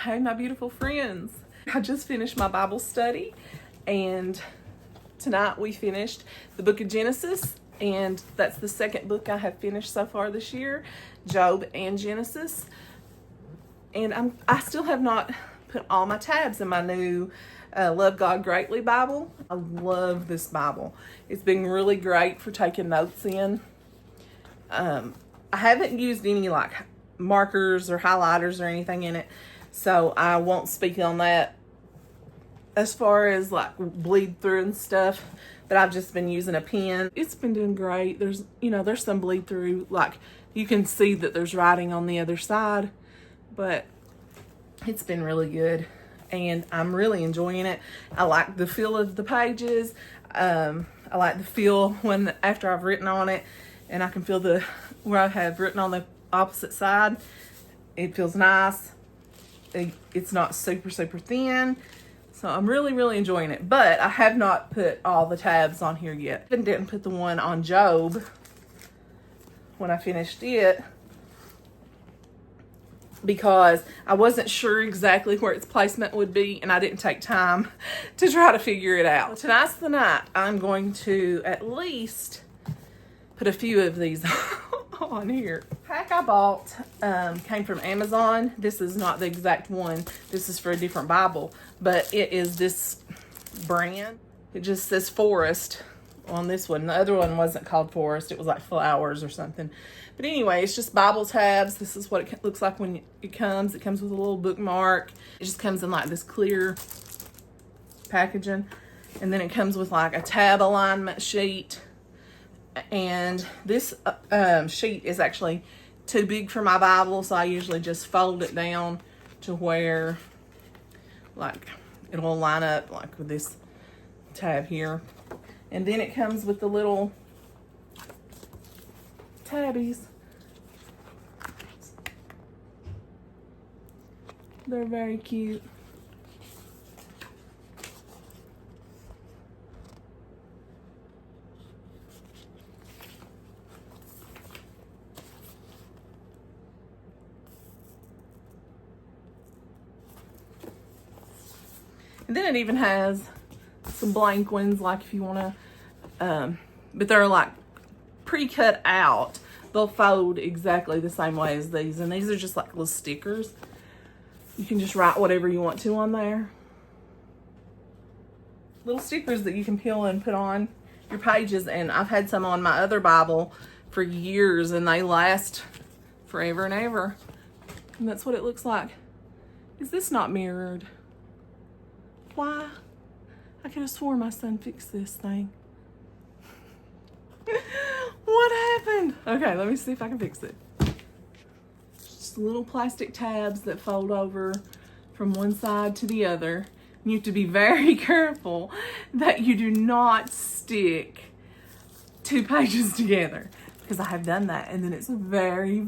Hey, my beautiful friends. I just finished my Bible study, and tonight we finished the book of Genesis, and that's the second book I have finished so far this year, Job and Genesis. And I still have not put all my tabs in my new Love God Greatly Bible. I love this Bible. It's been really great for taking notes in. I haven't used any like markers or highlighters or anything in it, so I won't speak on that as far as like bleed through and stuff, but I've just been using a pen. It's been doing great. There's some bleed through, like you can see that there's writing on the other side, but it's been really good and I'm really enjoying it. I like the feel of the pages. I like the feel after I've written on it, and I can feel where I have written on the opposite side. It feels nice. It's not super thin, so I'm really enjoying it. But I have not put all the tabs on here yet. I didn't put the one on Job when I finished it because I wasn't sure exactly where its placement would be, and I didn't take time to try to figure it out. Tonight's the night I'm going to at least put a few of these on here. The pack I bought came from Amazon. This is not the exact one. This is for a different Bible, but it is this brand. It just says Forest on this one. The other one wasn't called Forest. It was like Flowers or something. But anyway, it's just Bible tabs. This is what it looks like when it comes. It comes with a little bookmark. It just comes in like this clear packaging. And then it comes with like a tab alignment sheet. And this sheet is actually too big for my Bible, so I usually just fold it down to where like it'll line up like with this tab here. And then it comes with the little tabbies. They're very cute. And then it even has some blank ones, like if you want to, but they're like pre-cut out. They'll fold exactly the same way as these. And these are just like little stickers. You can just write whatever you want to on there. Little stickers that you can peel and put on your pages. And I've had some on my other Bible for years, and they last forever and ever. And that's what it looks like. Is this not mirrored? Why? I could have sworn my son fixed this thing. What happened? Okay, let me see if I can fix it. Just little plastic tabs that fold over from one side to the other. You have to be very careful that you do not stick two pages together, because I have done that, and then it's very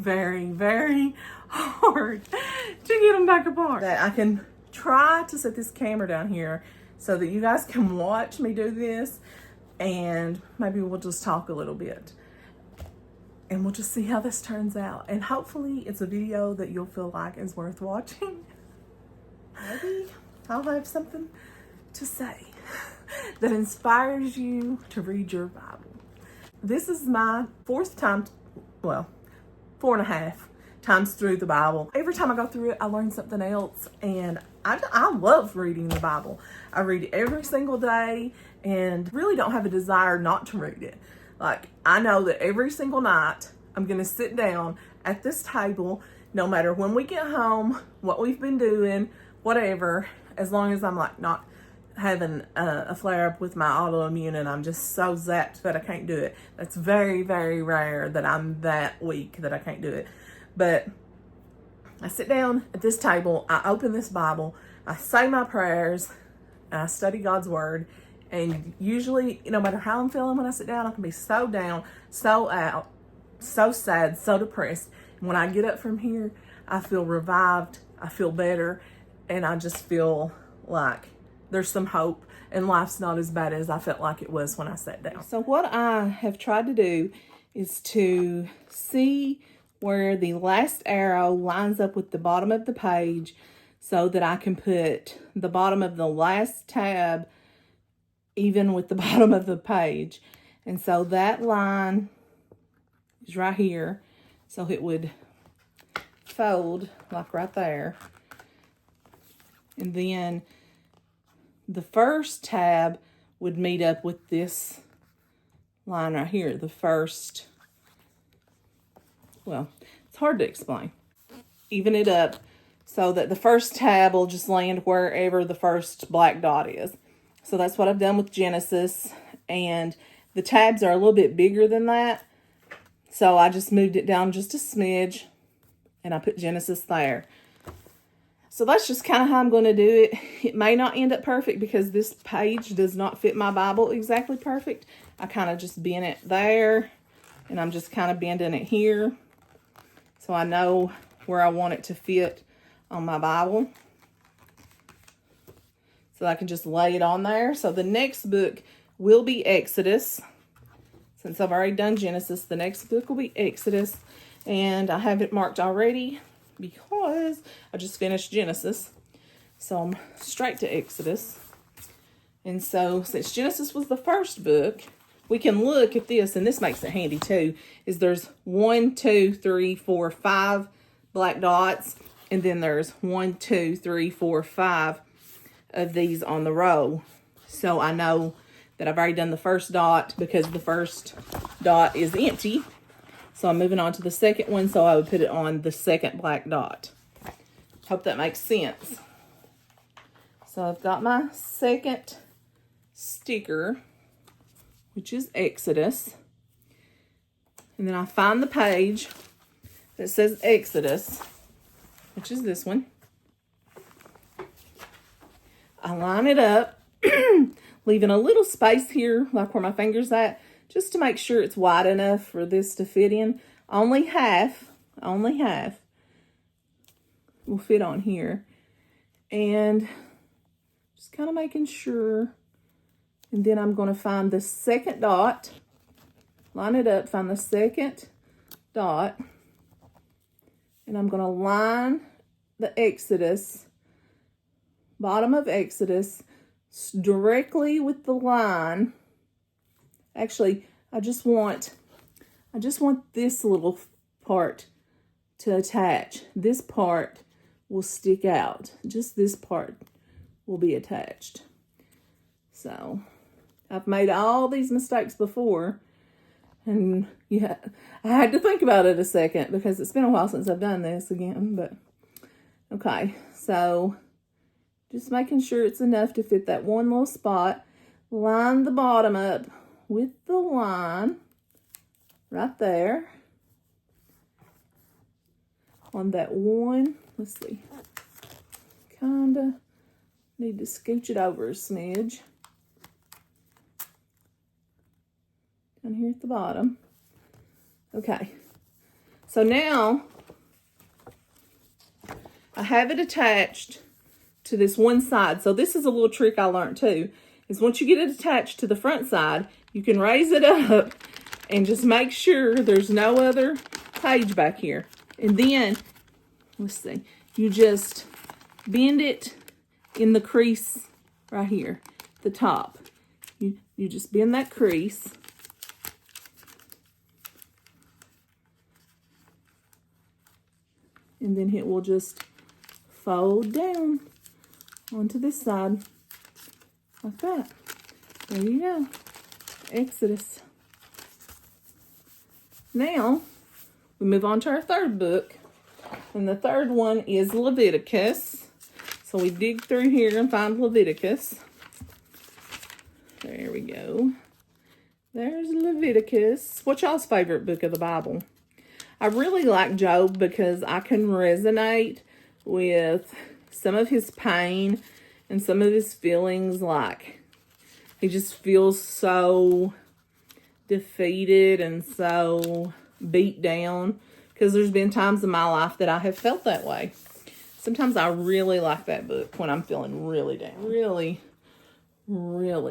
hard to get them back apart. That I can try to set this camera down here so that you guys can watch me do this, and maybe we'll just talk a little bit and we'll just see how this turns out, and hopefully it's a video that you'll feel like is worth watching. Maybe I'll have something to say that inspires you to read your Bible. This is my fourth time, well, 4.5 times through the Bible. Every time I go through it, I learn something else, and I love reading the Bible. I read it every single day and really don't have a desire not to read it. Like, I know that every single night I'm going to sit down at this table, no matter when we get home, what we've been doing, whatever, as long as I'm like not having a flare up with my autoimmune and I'm just so zapped that I can't do it. That's very rare that I'm that weak that I can't do it. But I sit down at this table, I open this Bible, I say my prayers, and I study God's Word. And usually, no matter how I'm feeling when I sit down, I can be so down, so out, so sad, so depressed. And when I get up from here, I feel revived, I feel better, and I just feel like there's some hope and life's not as bad as I felt like it was when I sat down. So what I have tried to do is to see where the last arrow lines up with the bottom of the page so that I can put the bottom of the last tab even with the bottom of the page. And so that line is right here. So it would fold like right there. And then the first tab would meet up with this line right here. The first, well, it's hard to explain. Even it up so that the first tab will just land wherever the first black dot is. So that's what I've done with Genesis. And the tabs are a little bit bigger than that. So I just moved it down just a smidge and I put Genesis there. So that's just kind of how I'm going to do it. It may not end up perfect because this page does not fit my Bible exactly perfect. I kind of just bend it there and I'm just kind of bending it here. So I know where I want it to fit on my Bible. So I can just lay it on there. So the next book will be Exodus. Since I've already done Genesis, the next book will be Exodus. And I have it marked already because I just finished Genesis. So I'm straight to Exodus. And so since Genesis was the first book, we can look at this, and this makes it handy too, is there's 1, 2, 3, 4, 5 black dots. And then there's 1, 2, 3, 4, 5 of these on the row. So I know that I've already done the first dot because the first dot is empty. So I'm moving on to the second one, so I would put it on the second black dot. Hope that makes sense. So I've got my second sticker, which is Exodus. And then I find the page that says Exodus, which is this one. I line it up, leaving a little space here, like where my finger's at, just to make sure it's wide enough for this to fit in. Only half will fit on here. And just kind of making sure. And then I'm going to find the second dot, line it up, find the second dot, and I'm going to line the Exodus, bottom of Exodus, directly with the line. Actually, I just want this little part to attach. This part will stick out. Just this part will be attached. So I've made all these mistakes before, and yeah, I had to think about it a second because it's been a while since I've done this again. But okay, so just making sure it's enough to fit that one little spot. Line the bottom up with the line right there on that one. Let's see. Kinda need to scooch it over a smidge. Down here at the bottom. Okay. So now I have it attached to this one side. So this is a little trick I learned too, is once you get it attached to the front side, you can raise it up and just make sure there's no other page back here. And then, let's see, you just bend it in the crease right here, the top. You just bend that crease. And then it will just fold down onto this side like that. There you go. Exodus. Now, we move on to our third book. And the third one is Leviticus. So we dig through here and find Leviticus. There we go. There's Leviticus. What's y'all's favorite book of the Bible? I really like Job because I can resonate with some of his pain and some of his feelings. Like, he just feels so defeated and so beat down, because there's been times in my life that I have felt that way. Sometimes I really like that book when I'm feeling really down. Really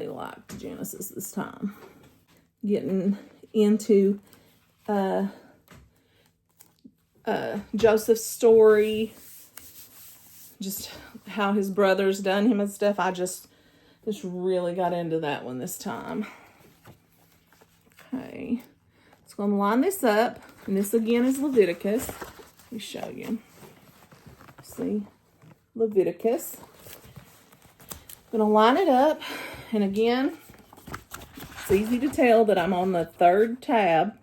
liked Genesis this time. Getting into Joseph's story. just how his brother's done him and stuff. I just really got into that one this time. Okay, so I'm going to line this up, and this again is Leviticus. Let me show you. See, Leviticus. I'm going to line it up, and again, it's easy to tell that I'm on the 3rd tab.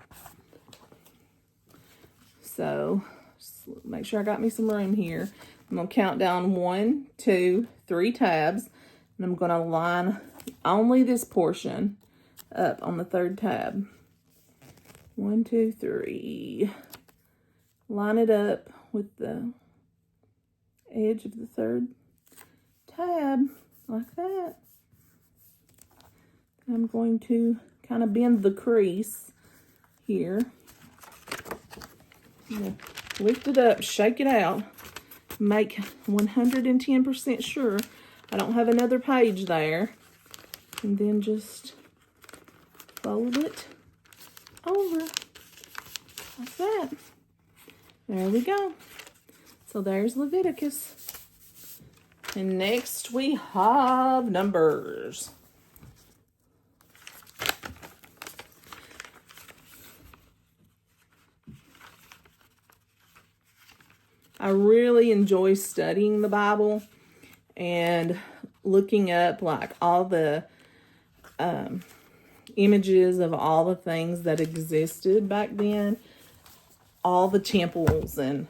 So just make sure I got me some room here. I'm going to count down 1, 2, 3 tabs, and I'm going to line only this portion up on the 3rd tab. 1, 2, 3. Line it up with the edge of the 3rd tab like that. I'm going to kind of bend the crease here. Lift it up, shake it out, make 110% sure I don't have another page there, and then just fold it over like that. There we go. So there's Leviticus. And next we have Numbers. I really enjoy studying the Bible and looking up like all the images of all the things that existed back then, all the temples and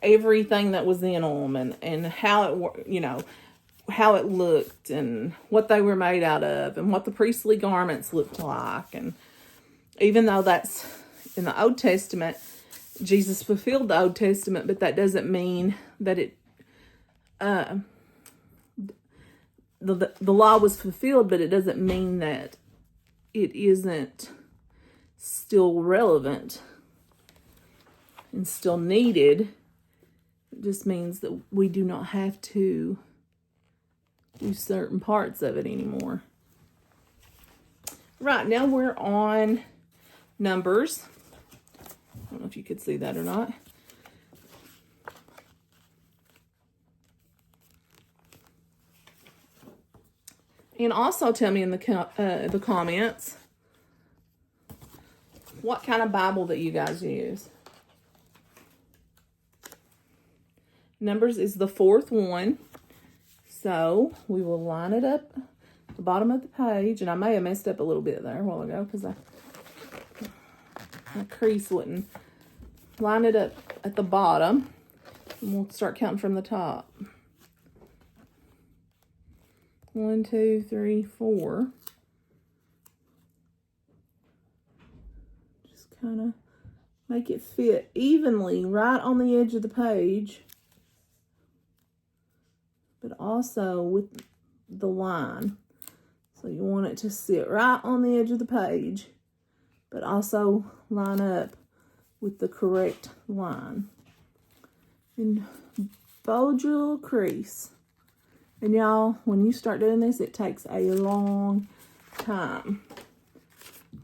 everything that was in them, and how it, you know, how it looked and what they were made out of and what the priestly garments looked like. And even though that's in the Old Testament, Jesus fulfilled the Old Testament, but that doesn't mean that it the law was fulfilled, but it doesn't mean that it isn't still relevant and still needed. It just means that we do not have to do certain parts of it anymore. Right, now we're on Numbers. I don't know if you could see that or not. And also tell me in the comments what kind of Bible that you guys use. Numbers is the 4th one. So we will line it up at the bottom of the page. And I may have messed up a little bit there a while ago because my crease wouldn't. Line it up at the bottom. And we'll start counting from the top. 1, 2, 3, 4. Just kind of make it fit evenly right on the edge of the page, but also with the line. So you want it to sit right on the edge of the page, but also line up with the correct line. And fold your little crease. And y'all, when you start doing this, it takes a long time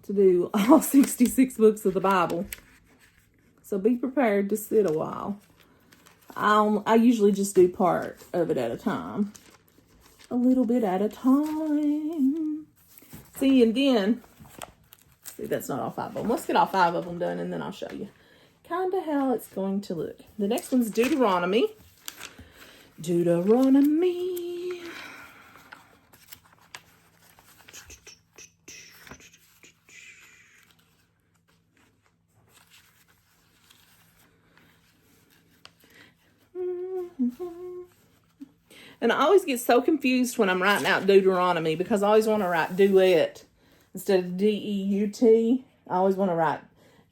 to do all 66 books of the Bible. So be prepared to sit a while. I usually just do part of it at a time. A little bit at a time. See, and then, see, that's not all 5 of them. Let's get all 5 of them done, and then I'll show you kind of how it's going to look. The next one's Deuteronomy. Deuteronomy. And I always get so confused when I'm writing out Deuteronomy because I always want to write duet instead of D-E-U-T. I always want to write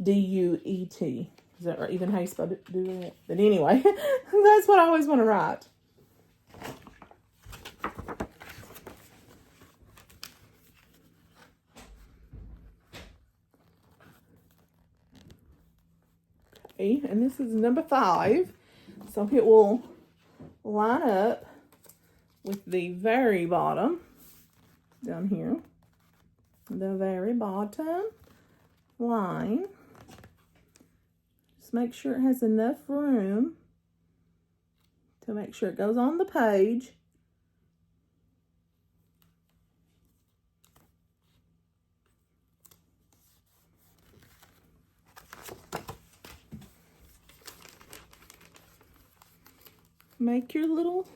D-U-E-T. Is that right? Even how you spell duet? But anyway, that's what I always want to write. Okay, and this is number 5. So it will line up with the very bottom down here. The very bottom line. Just make sure it has enough room to make sure it goes on the page. Make your little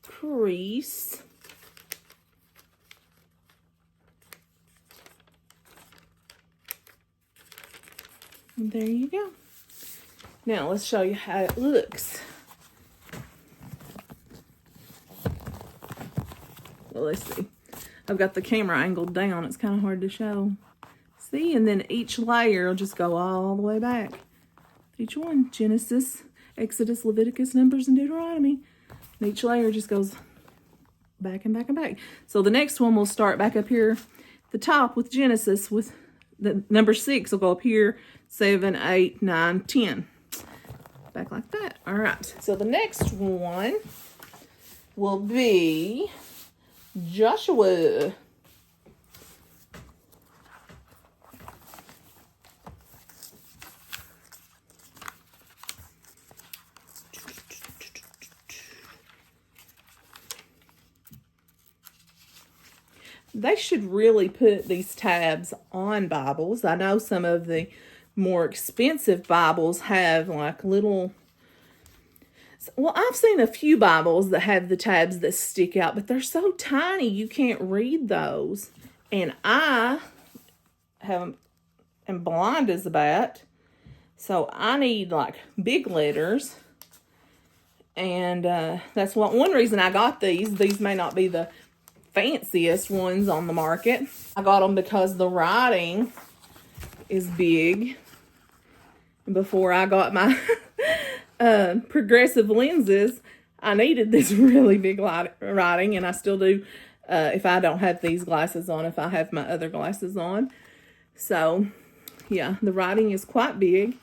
crease. And there you go. Now let's show you how it looks. Well, let's see. I've got the camera angled down. It's kind of hard to show. See? And then each layer will just go all the way back. Each one. Genesis, Exodus, Leviticus, Numbers, and Deuteronomy. And each layer just goes back and back and back. So the next one will start back up here at the top with Genesis, with the number 6 will go up here, 7, 8, 9, 10. Back like that. All right. So the next one will be Joshua. They should really put these tabs on Bibles. I know some of the more expensive Bibles have like little... Well, I've seen a few Bibles that have the tabs that stick out, but they're so tiny you can't read those. And I am blind as a bat, so I need like big letters. And that's one reason I got these. These may not be the fanciest ones on the market. I got them because the writing is big. Before I got my progressive lenses, I needed this really big writing, and I still do if I don't have these glasses on, if I have my other glasses on. So, yeah, the writing is quite big.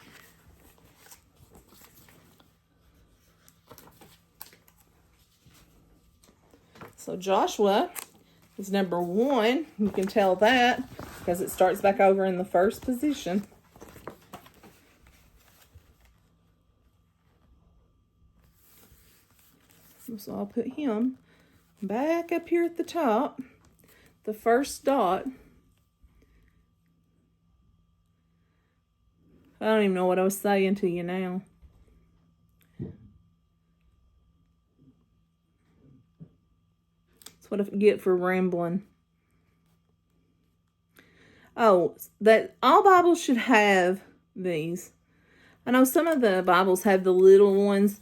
So Joshua is number 1. You can tell that because it starts back over in the first position. So I'll put him back up here at the top, the first dot. I don't even know what I was saying to you now. That's what I get for rambling. Oh, that all Bibles should have these. I know some of the Bibles have the little ones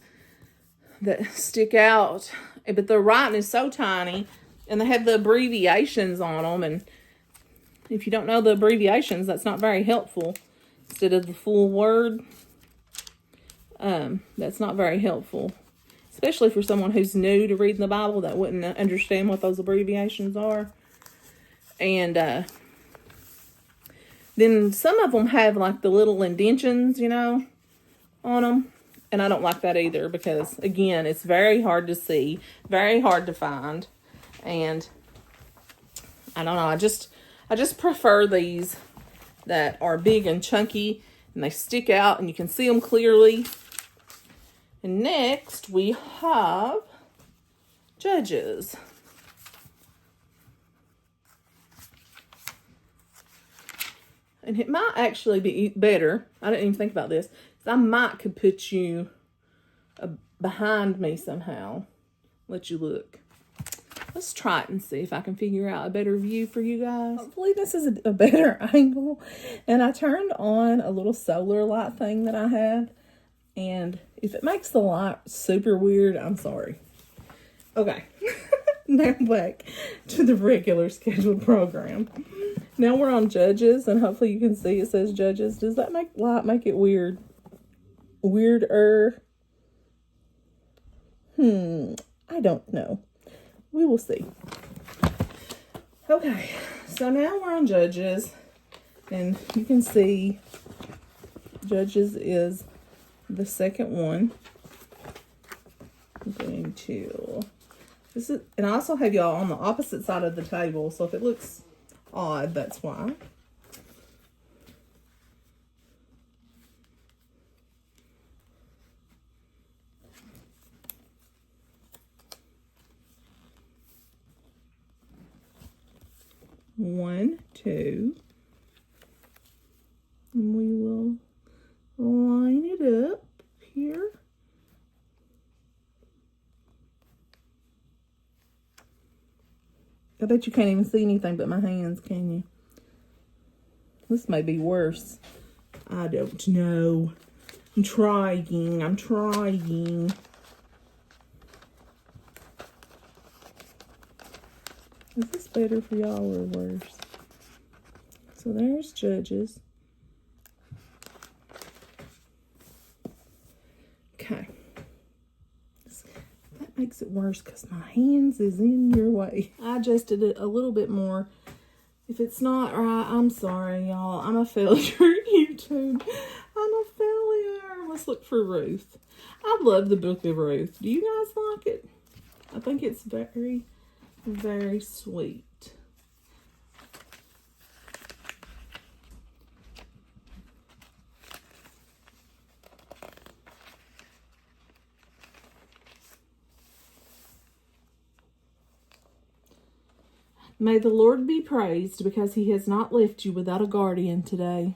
that stick out, but the writing is so tiny, and they have the abbreviations on them, and if you don't know the abbreviations, that's not very helpful. Instead of the full word, that's not very helpful, especially for someone who's new to reading the Bible that wouldn't understand what those abbreviations are. And then some of them have like the little indentions, you know, on them. And I don't like that either because, again, it's very hard to see, very hard to find. And I don't know, I just prefer these that are big and chunky and they stick out and you can see them clearly. And next we have Judges. And it might actually be better. I didn't even think about this. I might could put you behind me somehow. Let you look. Let's try it and see if I can figure out a better view for you guys. Hopefully this is a better angle. And I turned on a little solar light thing that I had. And if it makes the light super weird, I'm sorry. Okay. Now back to the regular scheduled program. Now we're on Judges, and hopefully you can see it says Judges. Does that light make it weird? Weirder? I don't know. We will see. Okay, so now we're on Judges, and you can see Judges is the second one. I'm going to... and I also have y'all on the opposite side of the table, so if it looks odd, that's why. 1, 2. And we will line it up here. I bet you can't even see anything but my hands, can you? This may be worse. I don't know. I'm trying. Is this better for y'all or worse? So there's Judges. Okay. That makes it worse because my hands is in your way. I adjusted it a little bit more. If it's not right, I'm sorry, y'all. I'm a failure at YouTube. I'm a failure. Let's look for Ruth. I love the Book of Ruth. Do you guys like it? I think it's very, very sweet. May the Lord be praised because he has not left you without a guardian today.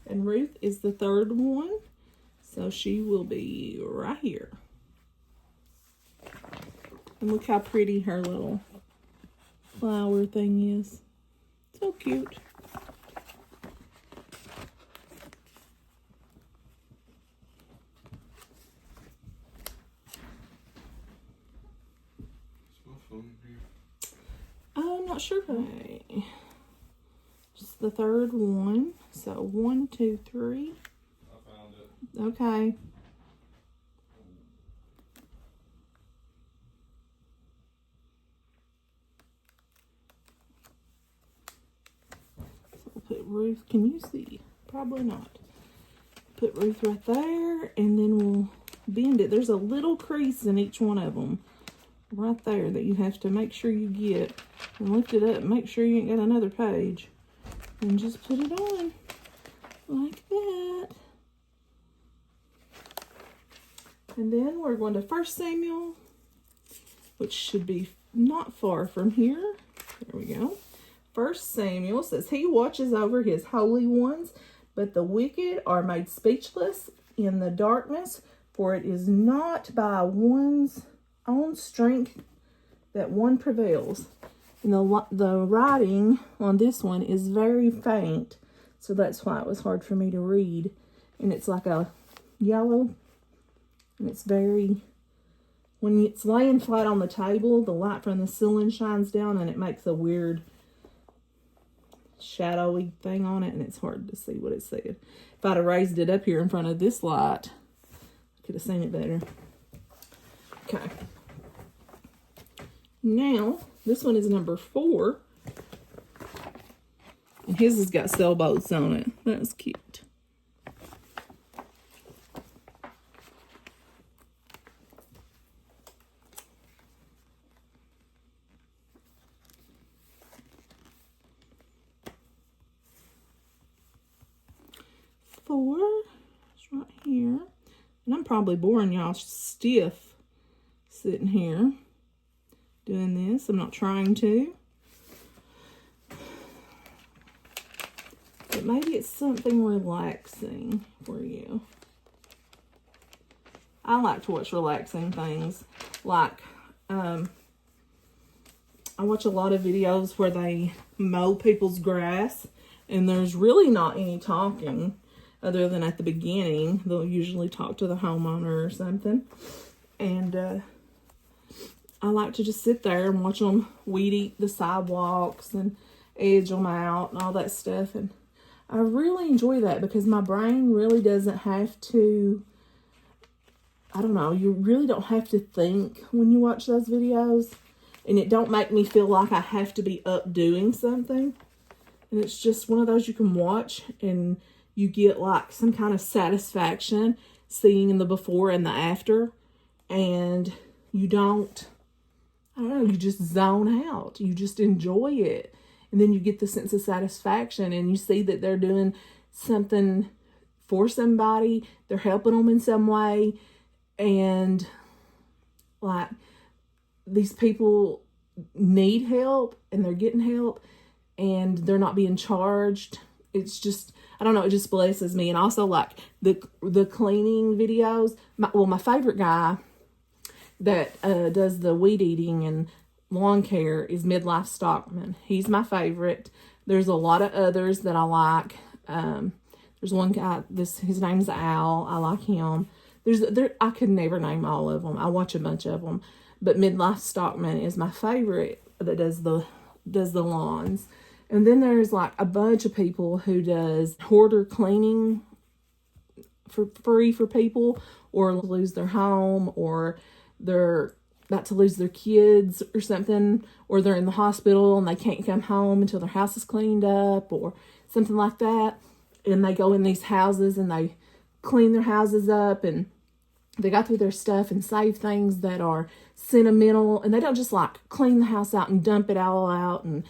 And Ruth is the third one, so she will be right here. And look how pretty her little flower thing is. So cute. I'm not sure. Okay. Just the third one. So 1, 2, 3. I found it. Okay. So we'll put Ruth. Can you see? Probably not. Put Ruth right there, and then we'll bend it. There's a little crease in each one of them. Right there that you have to make sure you get, and lift it up and make sure you ain't got another page, and just put it on like that. And then we're going to 1 Samuel, which should be not far from here. There we go. 1 Samuel says, he watches over his holy ones, but the wicked are made speechless in the darkness, for it is not by one's own strength that one prevails. And the writing on this one is very faint, so that's why it was hard for me to read. And it's like a yellow, and it's very, when it's laying flat on the table, the light from the ceiling shines down and it makes a weird shadowy thing on it, and it's hard to see what it said. If I'd have raised it up here in front of this light, I could have seen it better. Okay. Now, this one is number 4. And his has got sailboats on it. That's cute. Four is right here. And I'm probably boring y'all stiff sitting here doing this. I'm not trying to. But maybe it's something relaxing for you. I like to watch relaxing things. Like, I watch a lot of videos where they mow people's grass, and there's really not any talking other than at the beginning. They'll usually talk to the homeowner or something. And I like to just sit there and watch them weed eat the sidewalks and edge them out and all that stuff. And I really enjoy that because my brain really doesn't have to, I don't know, you really don't have to think when you watch those videos. And it don't make me feel like I have to be up doing something. And it's just one of those you can watch and you get like some kind of satisfaction seeing the before and the after. And you don't, I don't know, you just zone out. You just enjoy it. And then you get the sense of satisfaction and you see that they're doing something for somebody. They're helping them in some way. And like these people need help and they're getting help and they're not being charged. It's just, I don't know, it just blesses me. And also like the cleaning videos. My favorite guy that does the weed eating and lawn care is Midlife Stockman. He's my favorite. There's a lot of others that I like. There's one guy, his name's Al. I like him. I could never name all of them. I watch a bunch of them, but Midlife Stockman is my favorite that does the lawns. And then there's like a bunch of people who does hoarder cleaning for free for people, or lose their home, or they're about to lose their kids or something, or they're in the hospital and they can't come home until their house is cleaned up or something like that. And they go in these houses and they clean their houses up and they go through their stuff and save things that are sentimental. And they don't just like clean the house out and dump it all out and,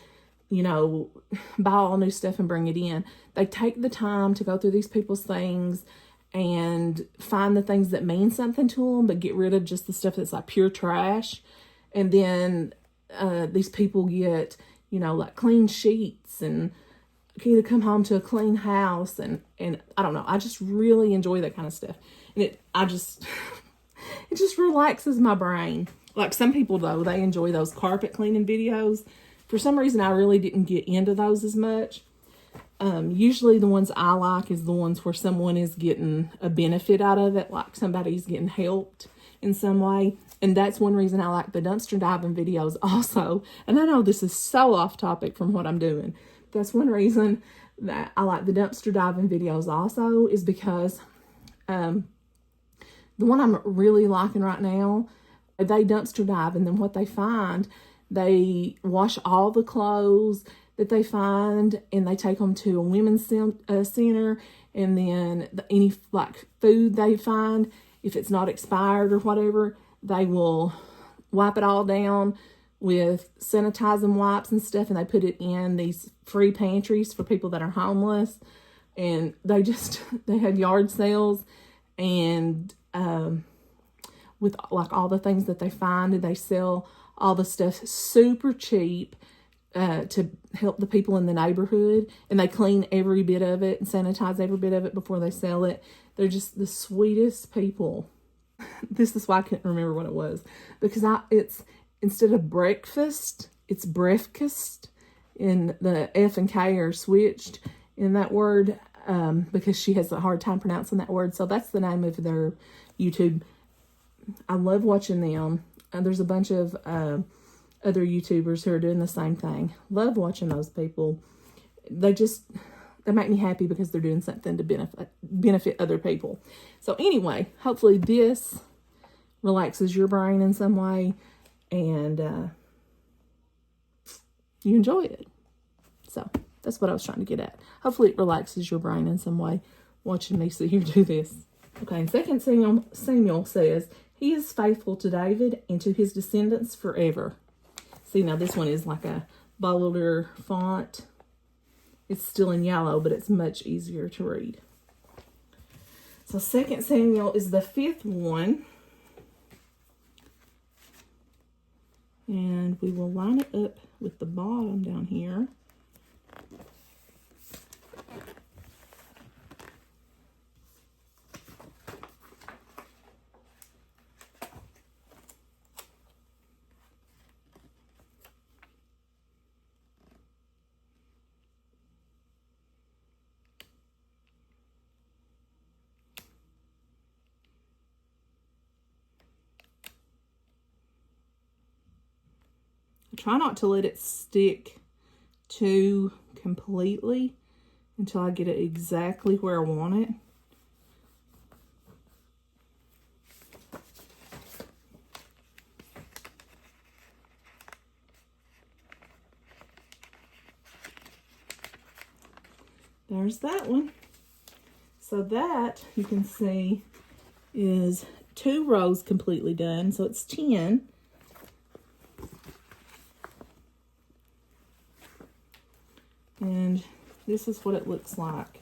buy all new stuff and bring it in. They take the time to go through these people's things and find the things that mean something to them, but get rid of just the stuff that's like pure trash. And then these people get, like clean sheets and get to come home to a clean house. And I don't know, I just really enjoy that kind of stuff. And it just relaxes my brain. Like some people though, they enjoy those carpet cleaning videos. For some reason, I really didn't get into those as much. Usually the ones I like is the ones where someone is getting a benefit out of it, like somebody's getting helped in some way. And that's one reason I like the dumpster diving videos also. And I know this is so off topic from what I'm doing. That's one reason that I like the dumpster diving videos also, is because the one I'm really liking right now, they dumpster dive, and then what they find, they wash all the clothes that they find and they take them to a women's center, and then any like food they find, if it's not expired or whatever, they will wipe it all down with sanitizing wipes and stuff, and they put it in these free pantries for people that are homeless. And they have yard sales, and with like all the things that they find, and they sell all the stuff super cheap to help the people in the neighborhood, and they clean every bit of it and sanitize every bit of it before they sell it. They're just the sweetest people. This is why I couldn't remember what it was, because it's instead of breakfast, it's breakfast, and the F and K are switched in that word because she has a hard time pronouncing that word. So that's the name of their YouTube. I love watching them. There's a bunch of other YouTubers who are doing the same thing. Love watching those people. They make me happy because they're doing something to benefit other people. So anyway, hopefully this relaxes your brain in some way, and you enjoy it. So that's what I was trying to get at. Hopefully it relaxes your brain in some way, watching me sit here do this. Okay, and 2 Samuel says, "He is faithful to David and to his descendants forever." See, now this one is like a bolder font. It's still in yellow, but it's much easier to read. So 2 Samuel is the 5th one. And we will line it up with the bottom down here. Try not to let it stick too completely until I get it exactly where I want it. There's that one. So that, you can see, is 2 rows completely done. So it's 10. And this is what it looks like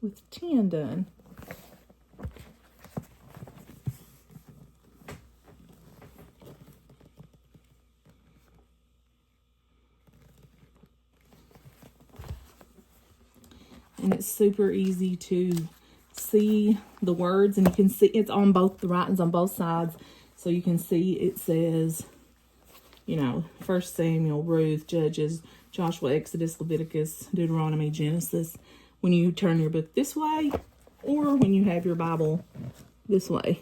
with 10 done. and it's super easy to see the words, and you can see it's on both the writings on both sides, so you can see it says, you know, 1 Samuel, Ruth, Judges, Joshua, Exodus, Leviticus, Deuteronomy, Genesis, when you turn your book this way or when you have your Bible this way.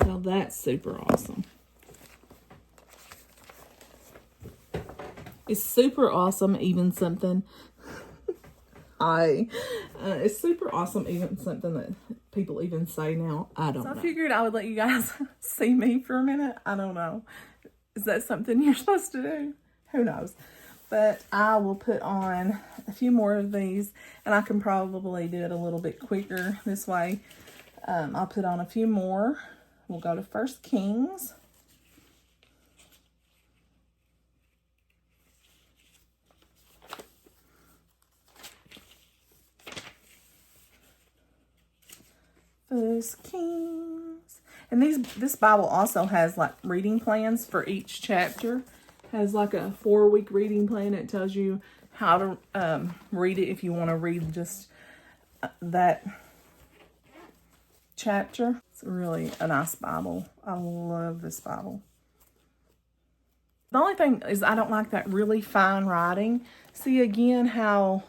So that's super awesome. It's super awesome, even something it's super awesome, even something that people even say now. I don't know. I figured I would let you guys see me for a minute. I don't know. Is that something you're supposed to do? Who knows? But I will put on a few more of these, and I can probably do it a little bit quicker this way. I'll put on a few more. We'll go to 1 Kings. First Kings. And this Bible also has like reading plans for each chapter. Has like a 4-week reading plan. It tells you how to read it if you want to read just that chapter. It's really a nice Bible. I love this Bible. The only thing is I don't like that really fine writing. See again how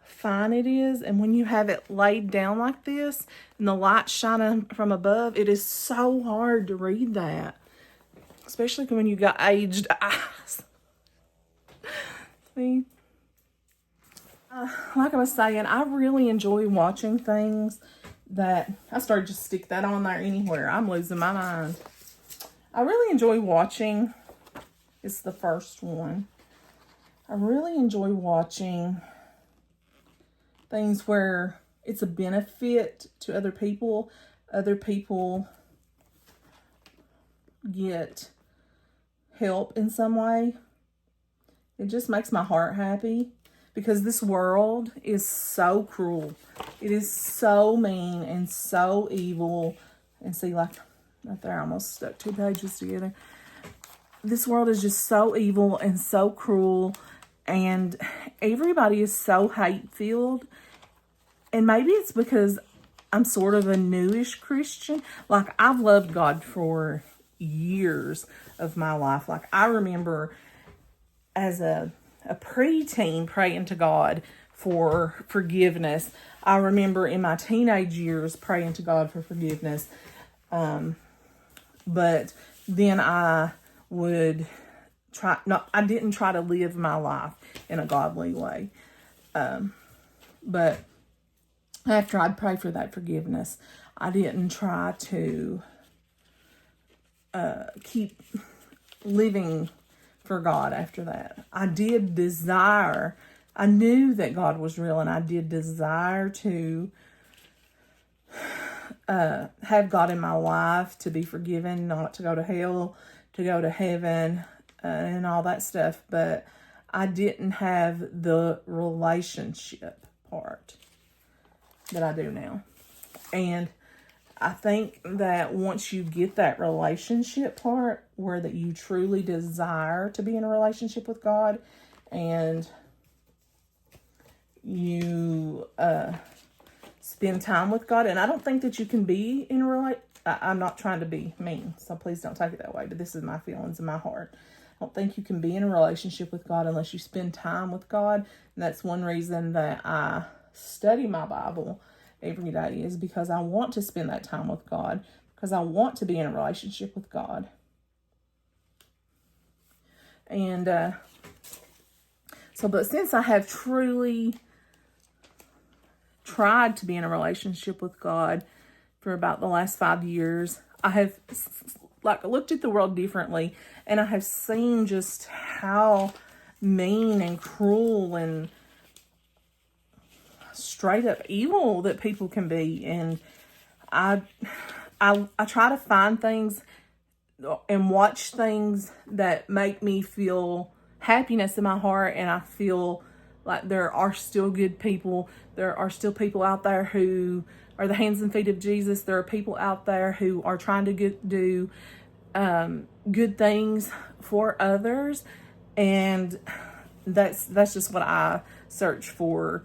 fine it is, and when you have it laid down like this and the light shining from above, it is so hard to read that, especially when you got aged eyes. See, like I was saying, I really enjoy watching things that I started to stick that on there anywhere. I'm losing my mind. I really enjoy watching. It's the first one. I really enjoy watching things where it's a benefit to other people. Other people get help in some way. It just makes my heart happy because this world is so cruel. It is so mean and so evil. And see, like right there, I almost stuck 2 pages together. This world is just so evil and so cruel, and everybody is so hate-filled. And maybe it's because I'm sort of a newish Christian. Like, I've loved God for years of my life. Like, I remember as a preteen praying to God for forgiveness. I remember in my teenage years praying to God for forgiveness. But then I would I didn't try to live my life in a godly way. But after I'd pray for that forgiveness, I didn't try to keep living for God after that. I did desire, I knew that God was real, and I did desire to have God in my life, to be forgiven, not to go to hell, to go to heaven, and all that stuff. But I didn't have the relationship part that I do now. And I think that once you get that relationship part where that you truly desire to be in a relationship with God, and you spend time with God, and I don't think that you can be in a relationship. I'm not trying to be mean, so please don't take it that way, but this is my feelings in my heart. I don't think you can be in a relationship with God unless you spend time with God. And that's one reason that I study my Bible every day, is because I want to spend that time with God, because I want to be in a relationship with God. And but since I have truly tried to be in a relationship with God for about the last 5 years, I have looked at the world differently, and I have seen just how mean and cruel and straight up evil that people can be. And I try to find things and watch things that make me feel happiness in my heart, and I feel like there are still good people. There are still people out there who are the hands and feet of Jesus. There are people out there who are trying to do good things for others. And that's just what I search for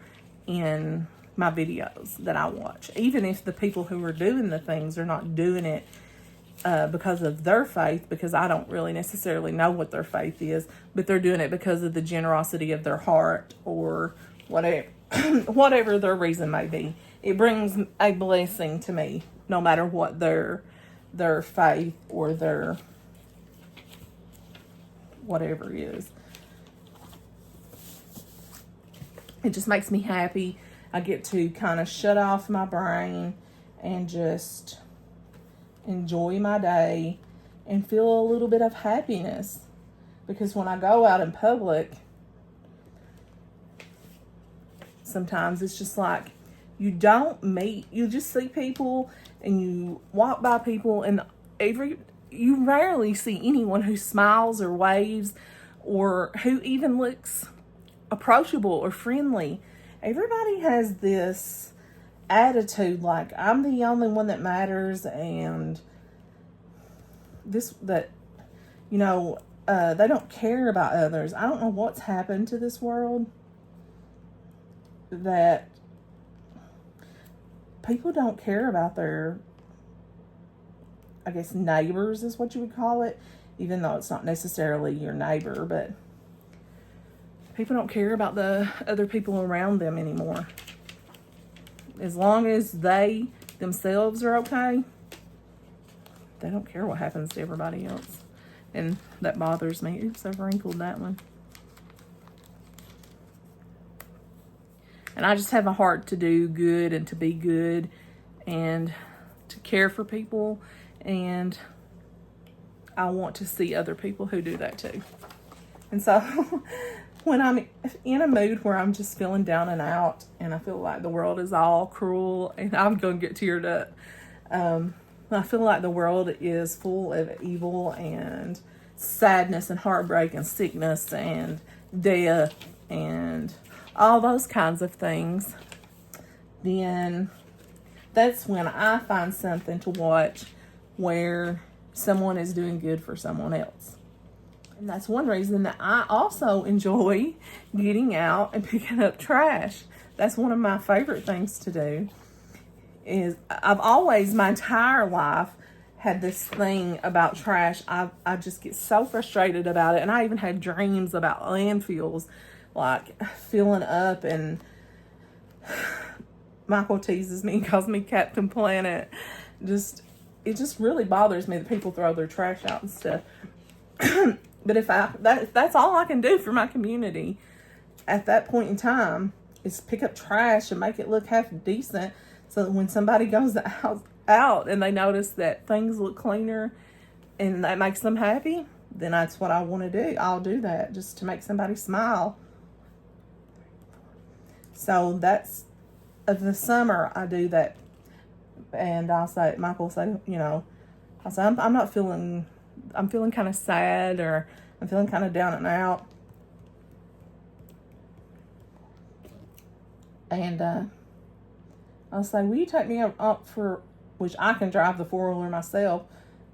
in my videos that I watch. Even if the people who are doing the things are not doing it because of their faith, because I don't really necessarily know what their faith is, but they're doing it because of the generosity of their heart or whatever, whatever their reason may be. It brings a blessing to me, no matter what their faith or their whatever is. It just makes me happy. I get to kind of shut off my brain and just enjoy my day and feel a little bit of happiness. Because when I go out in public, sometimes it's just like you don't meet, you just see people and you walk by people, and you rarely see anyone who smiles or waves or who even looks approachable or friendly. Everybody has this attitude like I'm the only one that matters, and they don't care about others. I don't know what's happened to this world that people don't care about their, I guess, neighbors is what you would call it, even though it's not necessarily your neighbor, but people don't care about the other people around them anymore. As long as they themselves are okay, they don't care what happens to everybody else. And that bothers me. Oops, I've wrinkled that one. And I just have a heart to do good and to be good and to care for people. And I want to see other people who do that too. And so when I'm in a mood where I'm just feeling down and out and I feel like the world is all cruel, and I'm going to get teared up. I feel like the world is full of evil and sadness and heartbreak and sickness and death and all those kinds of things. Then that's when I find something to watch where someone is doing good for someone else. And that's one reason that I also enjoy getting out and picking up trash. That's one of my favorite things to do. I've always, my entire life, had this thing about trash. I just get so frustrated about it. And I even had dreams about landfills, like filling up, and Michael teases me and calls me Captain Planet. It just really bothers me that people throw their trash out and stuff. But if that's all I can do for my community at that point in time is pick up trash and make it look half decent, so that when somebody goes out and they notice that things look cleaner and that makes them happy, then that's what I want to do. I'll do that just to make somebody smile. So that's of the summer I do that, and Michael will say, I'll say I'm feeling kind of sad, or I'm feeling kind of down and out. And I'll say, will you take me up for, which I can drive the four-wheeler myself,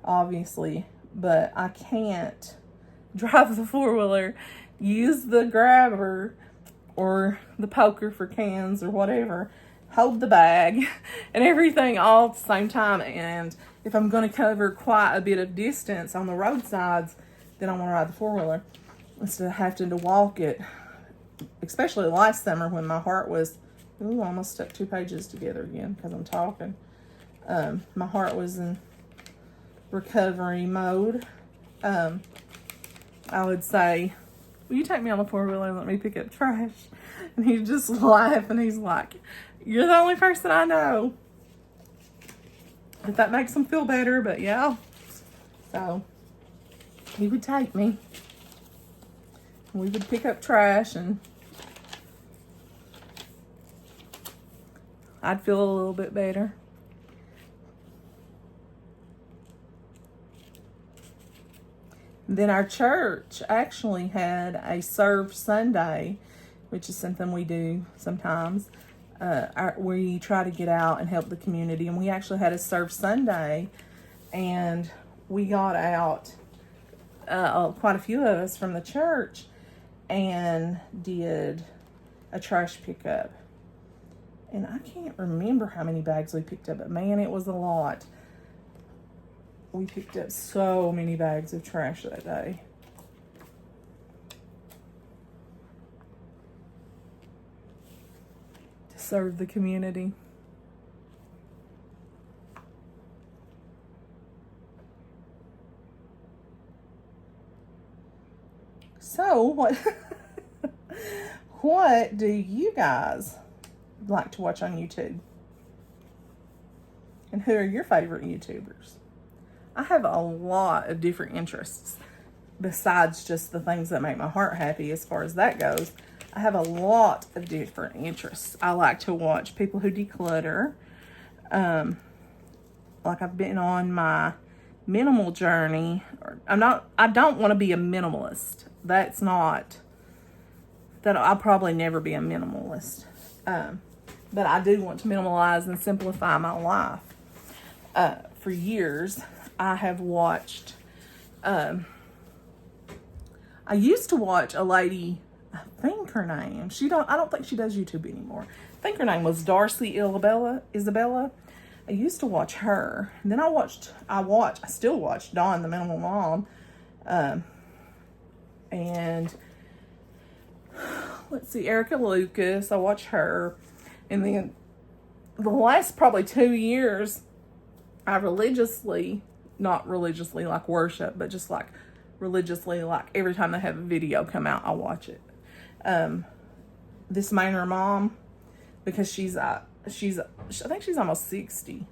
obviously, but I can't drive the four-wheeler, use the grabber or the poker for cans or whatever, hold the bag and everything all at the same time. And if I'm going to cover quite a bit of distance on the roadsides, then I want to ride the four-wheeler instead of having to walk it. Especially last summer when my heart was, I almost stuck 2 pages together again because I'm talking. My heart was in recovery mode. I would say, will you take me on the four-wheeler and let me pick up trash? And he'd just laugh, and he's like, you're the only person I know. If that makes him feel better, but yeah. So he would take me. We would pick up trash, and I'd feel a little bit better. Then our church actually had a Serve Sunday, which is something we do sometimes. We try to get out and help the community. And we actually had a Serve Sunday, and we got out, quite a few of us from the church, and did a trash pickup. And I can't remember how many bags we picked up, but man, it was a lot. We picked up so many bags of trash that day. To serve the community. So, what do you guys like to watch on YouTube? And who are your favorite YouTubers? I have a lot of different interests besides just the things that make my heart happy as far as that goes. I have a lot of different interests. I like to watch people who declutter. Like I've been on my minimal journey. I don't want to be a minimalist. That's not, that I'll probably never be a minimalist. But I do want to minimalize and simplify my life. For years, I have watched, I used to watch a lady, I think her name, I don't think she does YouTube anymore. I think her name was Darcy Isabella. I used to watch her. And then I still watch Dawn, the Minimal Mom. And let's see, Erica Lucas, I watch her. And then the last probably 2 years, I religiously, not religiously like worship, but just like religiously, like every time they have a video come out, I watch it. This Minor Mom, because I think she's almost 60,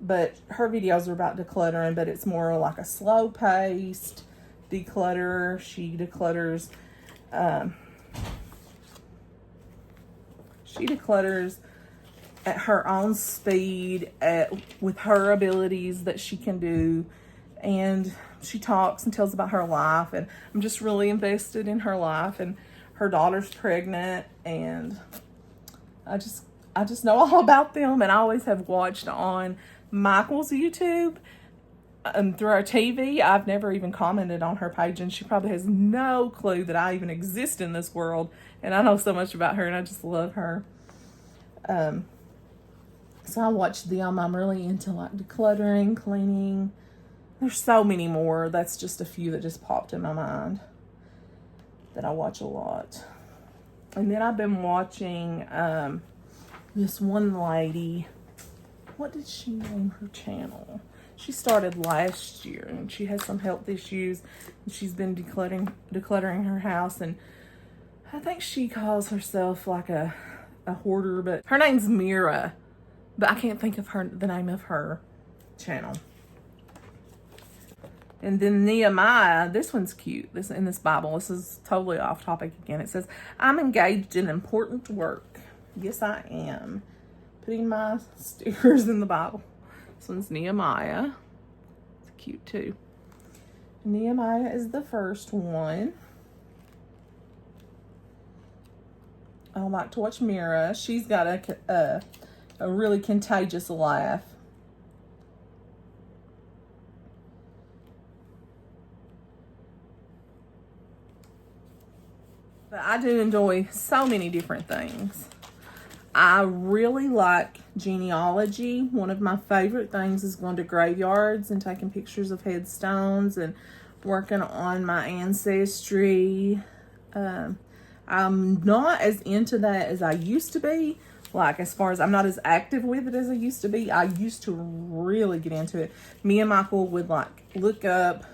but her videos are about decluttering, but it's more like a slow paced declutter. She declutters, at her own speed, with her abilities that she can do, and she talks and tells about her life, and I'm just really invested in her life. And her daughter's pregnant, and I just know all about them. And I always have watched on Michael's YouTube through our TV. I've never even commented on her page, and she probably has no clue that I even exist in this world, and I know so much about her, and I just love her. So I watch them. I'm really into like decluttering, cleaning. There's so many more. That's just a few that just popped in my mind that I watch a lot. And then I've been watching this one lady. What did she name her channel? She started last year, and she has some health issues, and she's been decluttering her house, and I think she calls herself like a hoarder, but her name's Mira, but I can't think of the name of her channel. And then Nehemiah, this one's cute. In this Bible, this is totally off topic again. It says, "I'm engaged in important work." Yes, I am. Putting my stickers in the Bible. This one's Nehemiah. It's cute too. Nehemiah is the first one. I like to watch Mira. She's got a really contagious laugh. But I do enjoy so many different things. I really like genealogy. One of my favorite things is going to graveyards and taking pictures of headstones and working on my ancestry. I'm not as into that as I used to be. Like, as far as I'm not as active with it as I used to be. I used to really get into it. Me and Michael would like look up,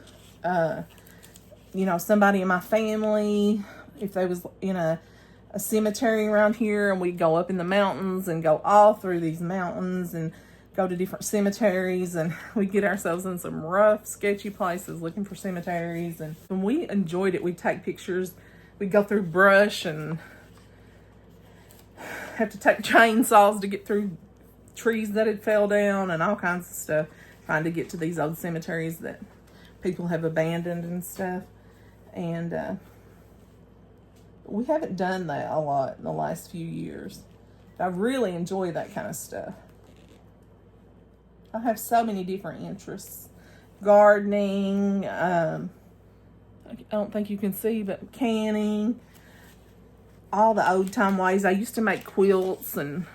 somebody in my family, if they was in a cemetery around here, and we'd go up in the mountains and go all through these mountains and go to different cemeteries, and we get ourselves in some rough, sketchy places looking for cemeteries. And when we enjoyed it, we'd take pictures. We'd go through brush and have to take chainsaws to get through trees that had fell down and all kinds of stuff, trying to get to these old cemeteries that people have abandoned and stuff. And we haven't done that a lot in the last few years. I really enjoy that kind of stuff. I have so many different interests. Gardening, I don't think you can see, but canning. all the old time ways. I used to make quilts, and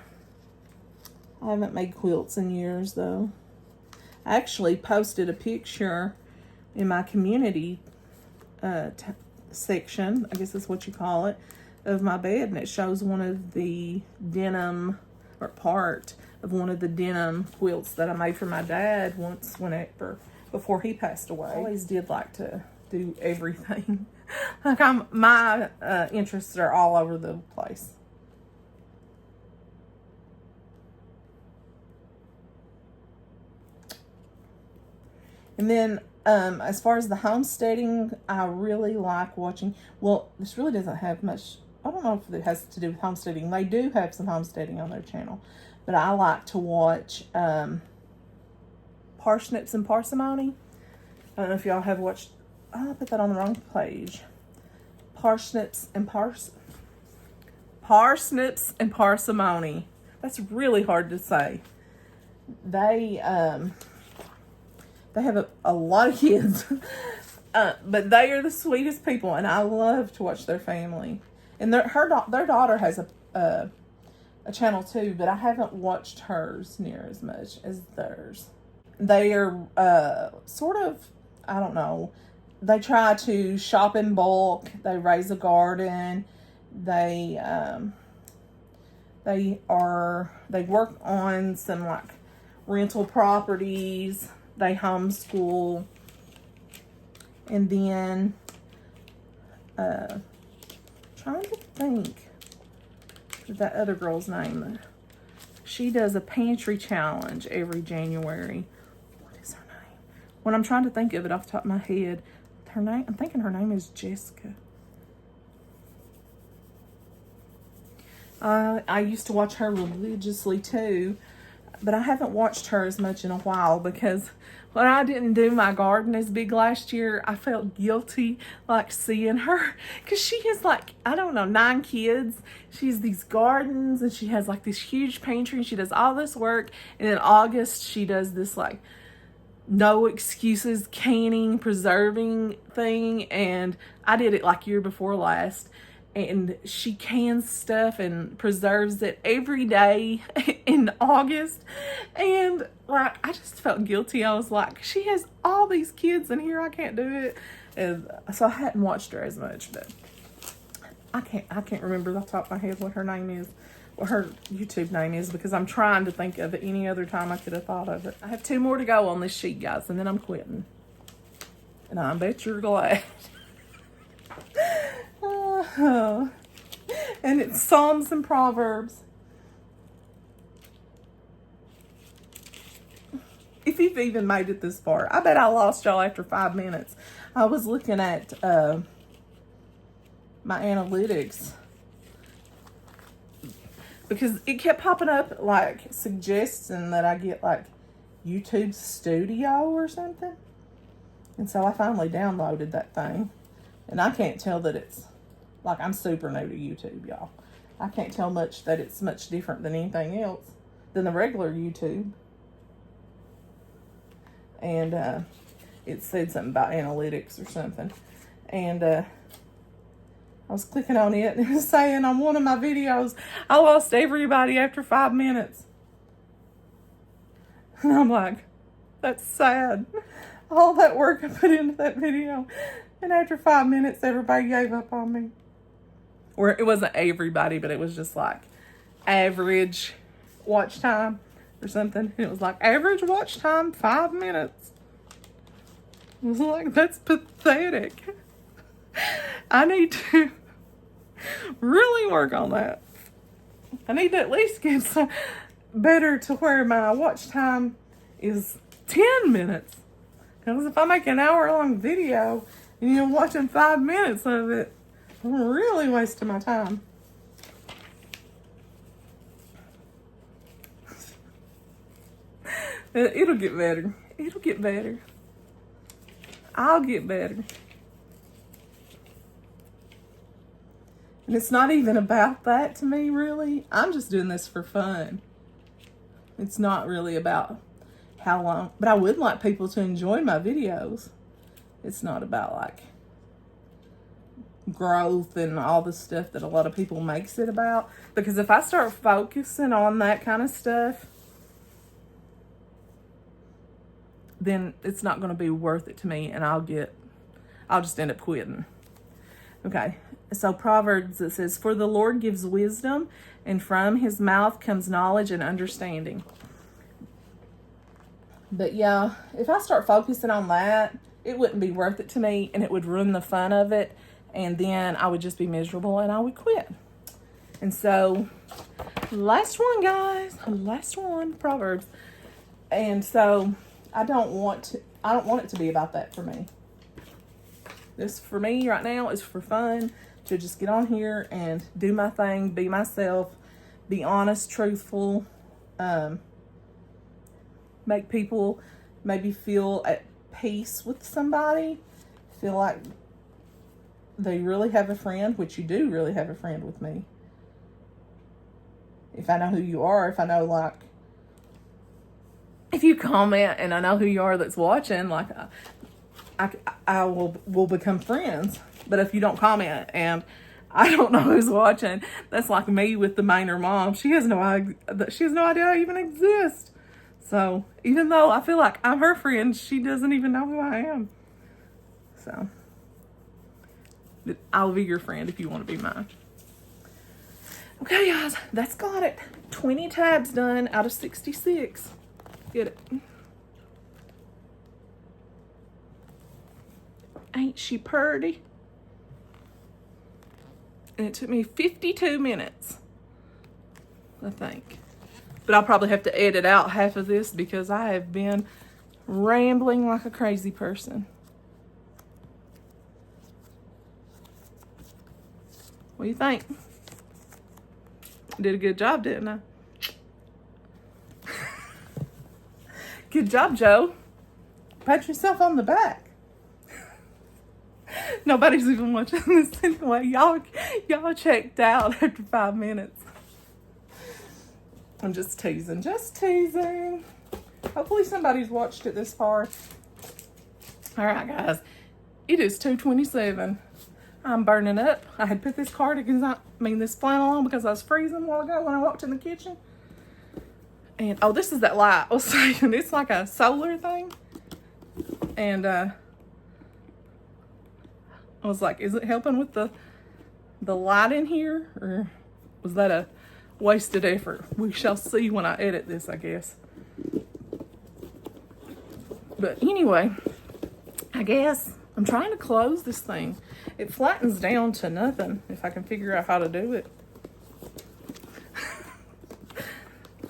I haven't made quilts in years though. I actually posted a picture in my community section, I guess that's what you call it, of my bed, and it shows one of the denim, or part of one of the denim quilts that I made for my dad once, before he passed away. I always did like to do everything. Like my interests are all over the place. And then as far as the homesteading, I really like watching. Well, this really doesn't have much. I don't know if it has to do with homesteading. They do have some homesteading on their channel. But I like to watch Parsnips and Parsimony. I don't know if y'all have watched. Oh, I put that on the wrong page. Parsnips and Parsimony. That's really hard to say. They have a lot of kids, but they are the sweetest people, and I love to watch their family. And their daughter has a channel too, but I haven't watched hers near as much as theirs. They are sort of, I don't know, they try to shop in bulk. They raise a garden. They work on some like rental properties. They homeschool. And then trying to think that other girl's name. She does a pantry challenge every January. What is her name? When I'm trying to think of it off the top of my head, her name, I'm thinking her name is Jessica. I used to watch her religiously too, but I haven't watched her as much in a while because when I didn't do my garden as big last year, I felt guilty like seeing her because she has like, I don't know, 9 kids. She has these gardens and she has like this huge pantry and she does all this work. And in August, she does this like no excuses canning, preserving thing. And I did it like year before last. And she cans stuff and preserves it every day in August. And like, I just felt guilty. I was like, she has all these kids and here I can't do it. And so I hadn't watched her as much, but I can't remember off the top of my head what her name is, what her YouTube name is, because I'm trying to think of it any other time I could have thought of it. I have 2 more to go on this sheet, guys, and then I'm quitting. And I bet you're glad. And it's Psalms and Proverbs. If you've even made it this far, I bet I lost y'all after 5 minutes. I was looking at my analytics because it kept popping up like suggesting that I get like YouTube Studio or something. And so I finally downloaded that thing. And I can't tell that it's, like, I'm super new to YouTube, y'all. I can't tell much that it's much different than anything else, than the regular YouTube. And it said something about analytics or something. And I was clicking on it and it was saying on one of my videos, I lost everybody after 5 minutes. And I'm like, that's sad. All that work I put into that video. And after 5 minutes, everybody gave up on me. Or it wasn't everybody, but it was just like average watch time or something. And it was like average watch time, 5 minutes. I was like, that's pathetic. I need to really work on that. I need to at least get some better to where my watch time is 10 minutes. Because if I make an hour-long video and you're watching 5 minutes of it, I'm really wasting my time. It'll get better. It'll get better. I'll get better. And it's not even about that to me, really. I'm just doing this for fun. It's not really about how long, but I would like people to enjoy my videos. It's not about like growth and all the stuff that a lot of people makes it about. Because if I start focusing on that kind of stuff, then it's not going to be worth it to me, and I'll just end up quitting. Okay, so Proverbs, it says, "For the Lord gives wisdom, and from his mouth comes knowledge and understanding." But yeah, if I start focusing on that, it wouldn't be worth it to me, and it would ruin the fun of it, and then I would just be miserable and I would quit. And so, last one, guys, last one, Proverbs. And so, I don't want it to be about that for me. This, for me right now, is for fun, to just get on here and do my thing, be myself, be honest, truthful, make people maybe feel at peace with somebody, feel like they really have a friend, which you do really have a friend with me. If I know who you are, if I know, like, if you comment and I know who you are that's watching, like, I will become friends. But if you don't comment and I don't know who's watching, that's like me with the Maynard mom. She has no idea I even exist. So even though I feel like I'm her friend, she doesn't even know who I am. So I'll be your friend if you want to be mine. Okay, guys, that's got it. 20 tabs done out of 66. Get it? Ain't she purty? And it took me 52 minutes, I think. But I'll probably have to edit out half of this because I have been rambling like a crazy person. What do you think? Did a good job, didn't I? Good job, Joe. Pat yourself on the back. Nobody's even watching this anyway. Y'all checked out after 5 minutes. I'm just teasing. Hopefully somebody's watched it this far. All right, guys. It is 2:27. I'm burning up. I had put this this flannel on because I was freezing a while ago when I walked in the kitchen. And, oh, this is that light I was saying. It's like a solar thing. And, I was like, is it helping with the light in here? Or was that a wasted effort? We shall see when I edit this, I guess. But anyway, I guess I'm trying to close this thing. It flattens down to nothing if I can figure out how to do it.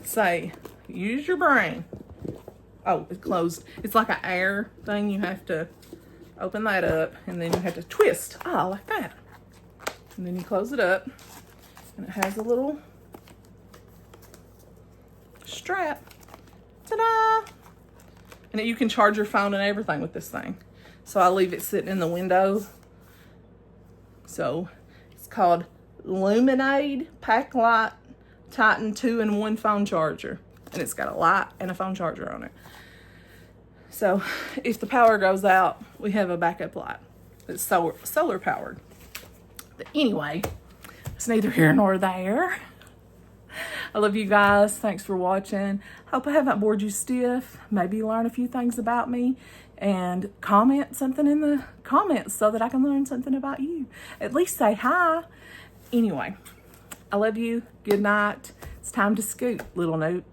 Say, use your brain. Oh, it's closed. It's like an air thing. You have to open that up and then you have to twist. Oh, like that. And then you close it up and it has a little strap. Ta-da! And you can charge your phone and everything with this thing. So I leave it sitting in the window. So it's called Luminade Pack Light Titan 2-in-1 phone charger. And it's got a light and a phone charger on it. So if the power goes out, we have a backup light. It's solar powered. But anyway, it's neither here nor there. I love you guys. Thanks for watching. Hope I haven't bored you stiff. Maybe learn a few things about me. And comment something in the comments so that I can learn something about you. At least say hi. Anyway, I love you. Good night. It's time to scoot, little Newt.